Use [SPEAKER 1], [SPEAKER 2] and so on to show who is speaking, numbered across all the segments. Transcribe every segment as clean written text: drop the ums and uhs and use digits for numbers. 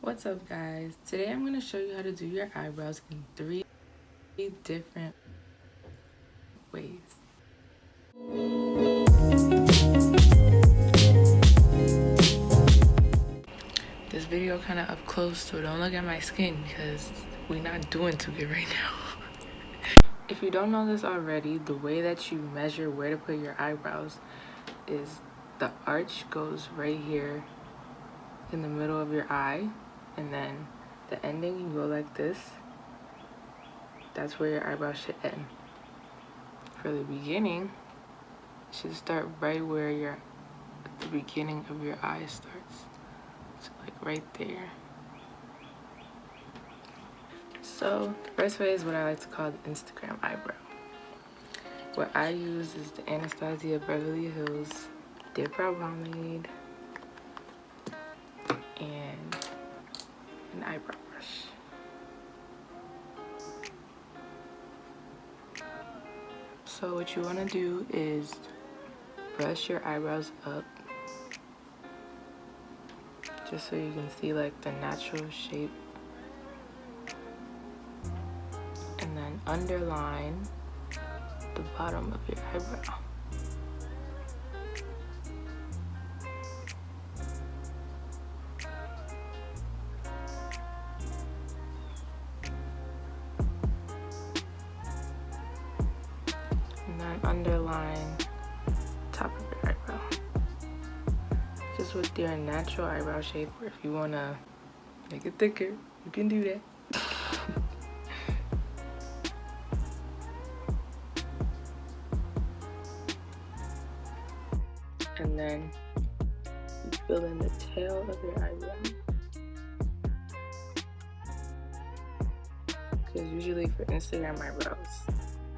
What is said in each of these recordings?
[SPEAKER 1] What's up, guys? Today I'm going to show you how to do your eyebrows in 3 different ways. This video kind of up close, so don't look at my skin because we're not doing too good right now. If you don't know this already, the way that you measure where to put your eyebrows is the arch goes right here in the middle of your eye, and then the ending, you go like this. That's where your eyebrows should end. For the beginning, it should start right where the beginning of your eye starts. So like right there. So the first way is what I like to call the Instagram eyebrow. What I use is the Anastasia Beverly Hills Dipbrow Pomade and an eyebrow brush. So what you want to do is brush your eyebrows up just so you can see like the natural shape, and then underline the bottom of your eyebrow. And then underline top of your eyebrow. Just with your natural eyebrow shape, or if you want to make it thicker, you can do that. And then you fill in the tail of your eyebrow. Because usually for Instagram eyebrows,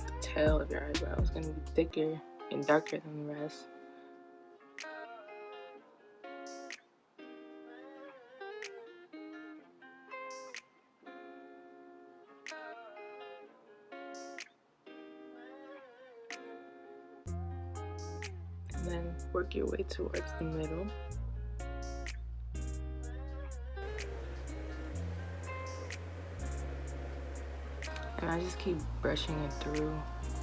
[SPEAKER 1] the tail of your eyebrow is going to be thicker and darker than the rest. And then work your way towards the middle. And I just keep brushing it through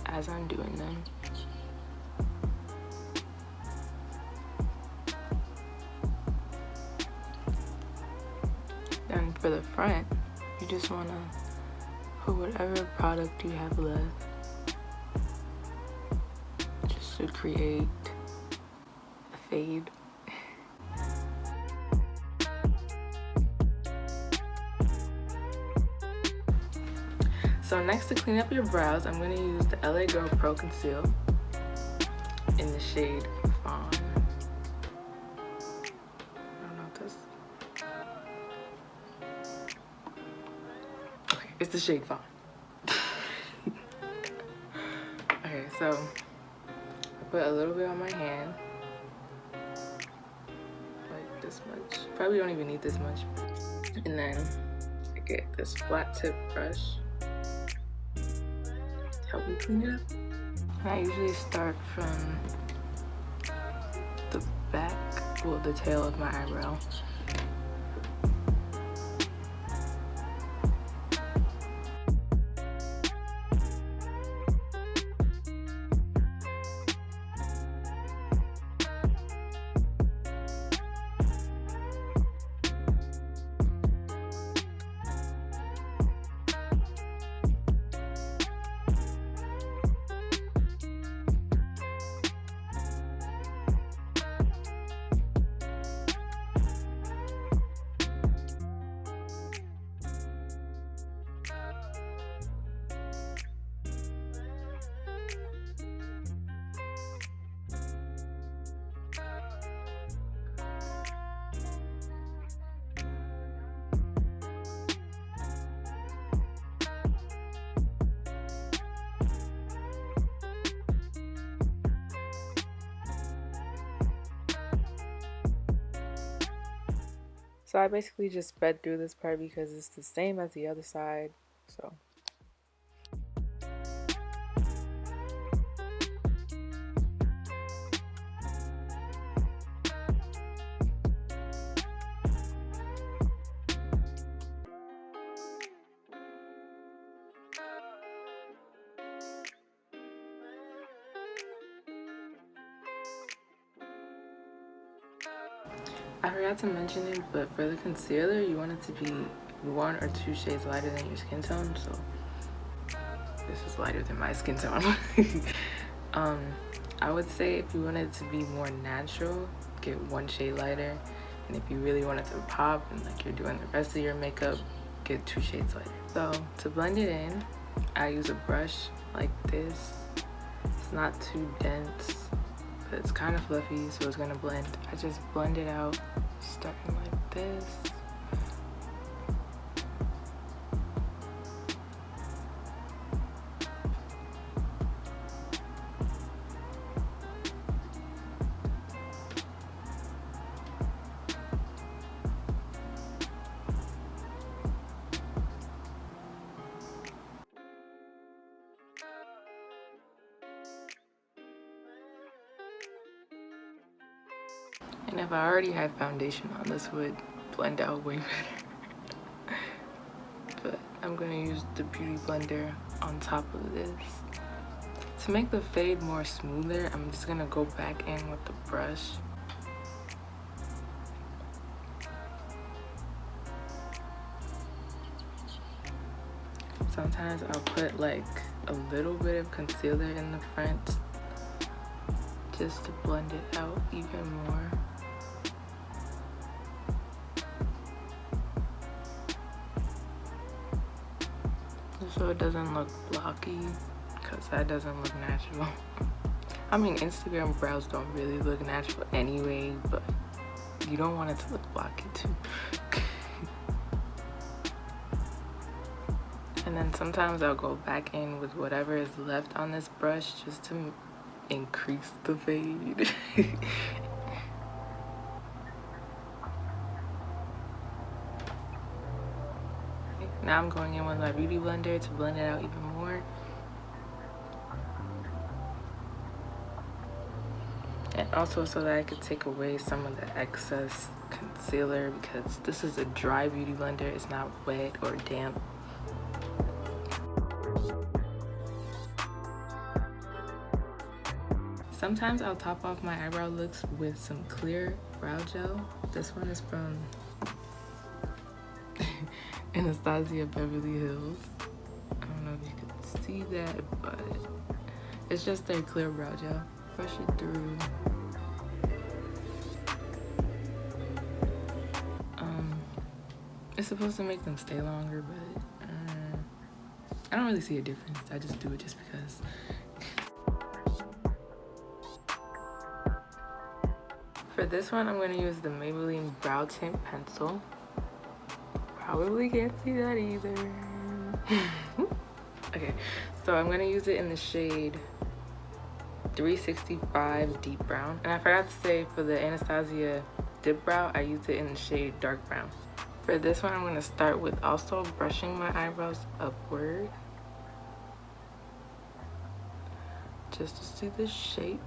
[SPEAKER 1] as I'm doing them. Then for the front, you just want to put whatever product you have left just to create a fade. So next, to clean up your brows, I'm going to use the LA Girl Pro Conceal in the shade Fawn. I don't know if this... Okay, it's the shade Fawn. Okay, so I put a little bit on my hand. Like this much. Probably don't even need this much. And then I get this flat tip brush. Help me clean it up. And I usually start from the back, well, the tail of my eyebrow. So I basically just sped through this part because it's the same as the other side. So I forgot to mention it, but for the concealer, you want it to be 1 or 2 shades lighter than your skin tone. So this is lighter than my skin tone. I would say if you want it to be more natural, get 1 shade lighter. And if you really want it to pop and like you're doing the rest of your makeup, get 2 shades lighter. So to blend it in, I use a brush like this. It's not too dense, but it's kind of fluffy, so it's gonna blend. I just blend it out, starting like this. And if I already had foundation on, this would blend out way better. But I'm gonna use the Beauty Blender on top of this. To make the fade more smoother, I'm just gonna go back in with the brush. Sometimes I'll put like a little bit of concealer in the front just to blend it out even more. So it doesn't look blocky, because that doesn't look natural. I mean, Instagram brows don't really look natural anyway, but you don't want it to look blocky too. And then sometimes I'll go back in with whatever is left on this brush just to increase the fade. Now I'm going in with my Beauty Blender to blend it out even more. And also so that I could take away some of the excess concealer, because this is a dry Beauty Blender, it's not wet or damp. Sometimes I'll top off my eyebrow looks with some clear brow gel. This one is from Anastasia, Beverly Hills. I don't know if you can see that, but it's just their clear brow gel. Brush it through. It's supposed to make them stay longer, but I don't really see a difference. I just do it just because. For this one, I'm going to use the Maybelline Brow Tint Pencil. Probably can't see that either. Okay, so I'm going to use it in the shade 365 Deep Brown. And I forgot to say, for the Anastasia Dipbrow, I used it in the shade Dark Brown. For this one, I'm going to start with also brushing my eyebrows upward, just to see the shape.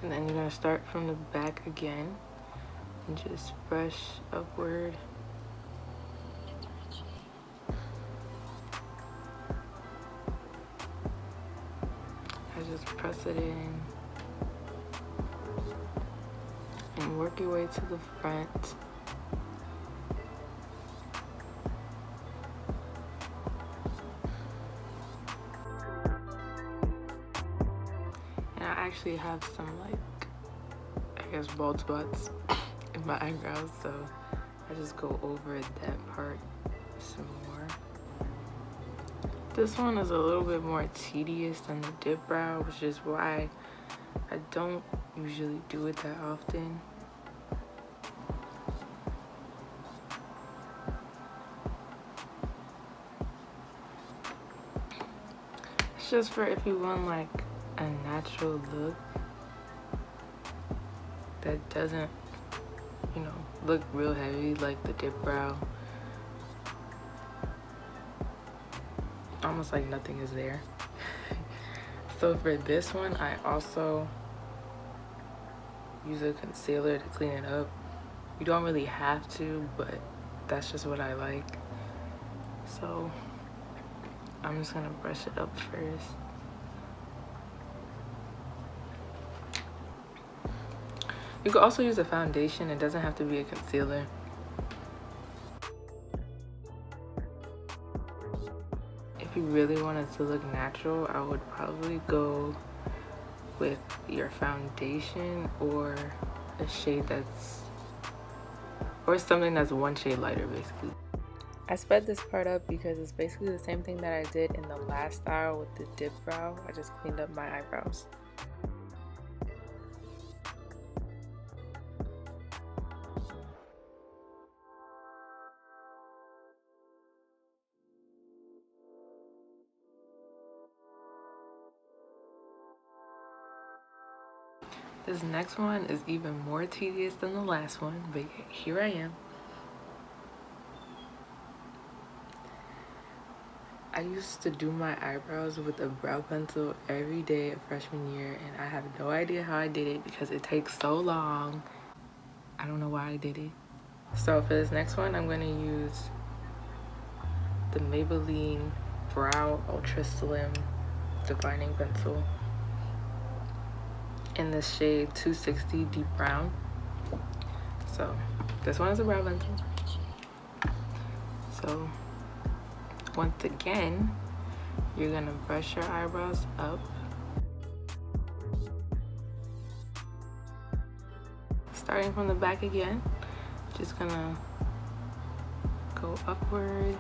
[SPEAKER 1] And then you're going to start from the back again and just brush upward. I just press it in and work your way to the front. And I actually have some, like, I guess bald spots in my eyebrows, so I just go over that part some more. This one is a little bit more tedious than the Dipbrow, which is why I don't usually do it that often. It's just for if you want like a natural look that doesn't, you know, look real heavy like the Dipbrow. Almost like nothing is there. So for this one, I also use a concealer to clean it up. You don't really have to, but that's just what I like. So I'm just gonna brush it up first. You could also use a foundation. It doesn't have to be a concealer. If you really wanted to look natural, I would probably go with your foundation or a shade that's, or something that's one shade lighter basically. I sped this part up because it's basically the same thing that I did in the last style with the Dipbrow. I just cleaned up my eyebrows. This next one is even more tedious than the last one, but here I am. I used to do my eyebrows with a brow pencil every day of freshman year, and I have no idea how I did it because it takes so long. I don't know why I did it. So for this next one, I'm going to use the Maybelline Brow Ultra Slim Defining Pencil in the shade 260 Deep Brown. So this one is a brow pencil. So once again, you're gonna brush your eyebrows up. Starting from the back again, just gonna go upward.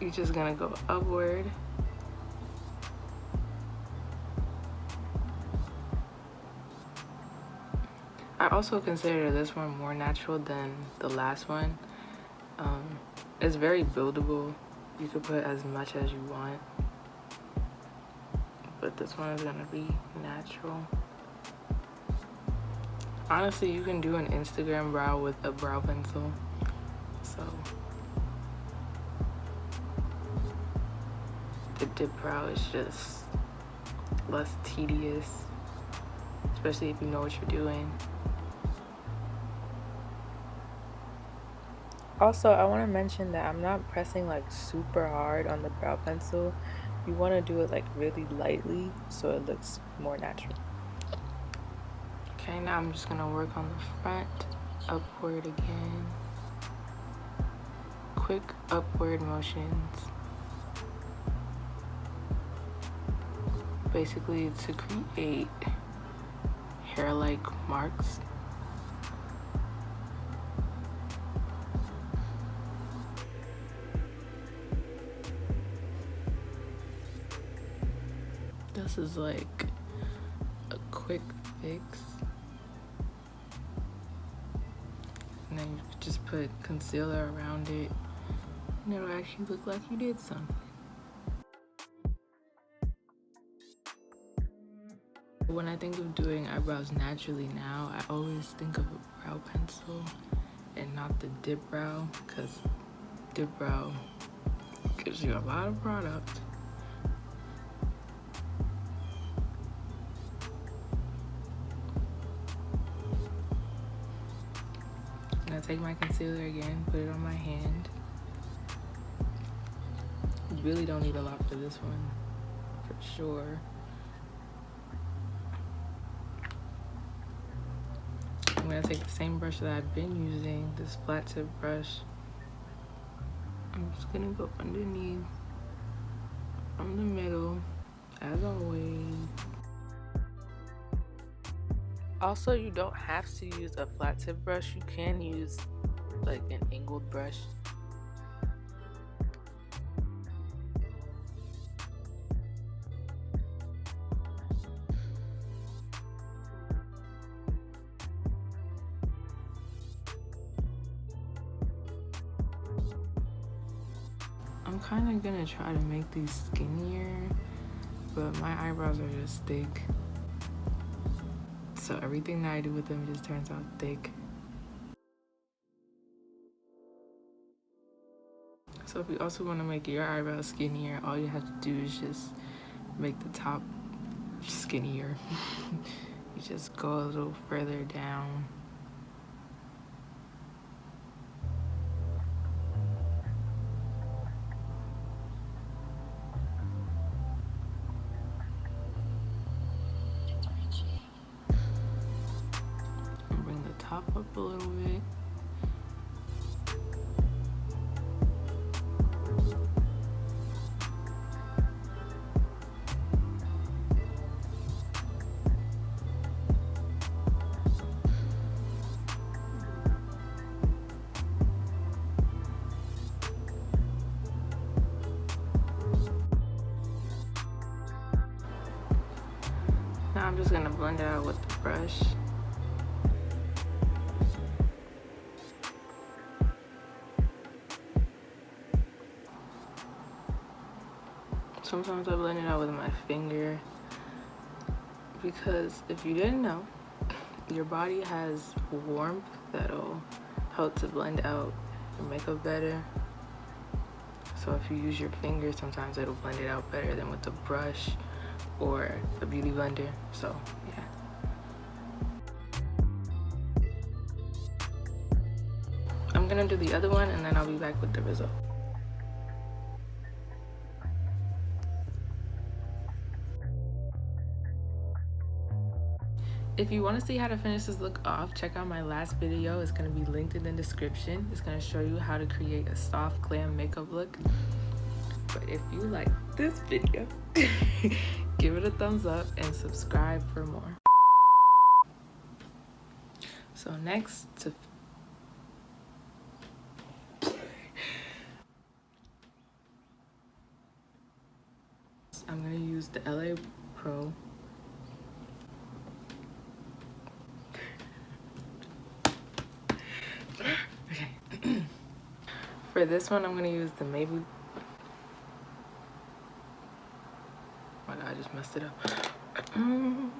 [SPEAKER 1] You're just gonna go upward. I also consider this one more natural than the last one. It's very buildable. You could put as much as you want, but this one is gonna be natural. Honestly, you can do an Instagram brow with a brow pencil. So the Dipbrow is just less tedious, especially if you know what you're doing. Also, I want to mention that I'm not pressing like super hard on the brow pencil. You want to do it like really lightly so it looks more natural. Okay, now I'm just going to work on the front, upward again. Quick upward motions. Basically to create hair-like marks. This is like a quick fix. And then you could just put concealer around it and it'll actually look like you did something. When I think of doing eyebrows naturally now, I always think of a brow pencil and not the Dipbrow, because Dipbrow gives you a lot of product. I'm gonna take my concealer again, put it on my hand. You really don't need a lot for this one, for sure. I'm gonna take the same brush that I've been using, this flat tip brush. I'm just gonna go underneath, from the middle, as always. Also, you don't have to use a flat tip brush. You can use like an angled brush. I'm kind of gonna try to make these skinnier, but my eyebrows are just thick. So everything that I do with them just turns out thick. So if you also want to make your eyebrows skinnier, all you have to do is just make the top skinnier. You just go a little further down. up a little bit. Now I'm just gonna blend it out with the brush. Sometimes I blend it out with my finger because if you didn't know, your body has warmth that'll help to blend out your makeup better. So if you use your finger, sometimes it'll blend it out better than with a brush or a beauty blender. So yeah. I'm gonna do the other one and then I'll be back with the result. If you want to see how to finish this look off, check out my last video. It's going to be linked in the description. It's going to show you how to create a soft glam makeup look. But if you like this video, give it a thumbs up and subscribe for more. So next, I'm going to use the LA Pro. Okay. For this one, I'm going to use the Maybelline. Oh my god, I just messed it up.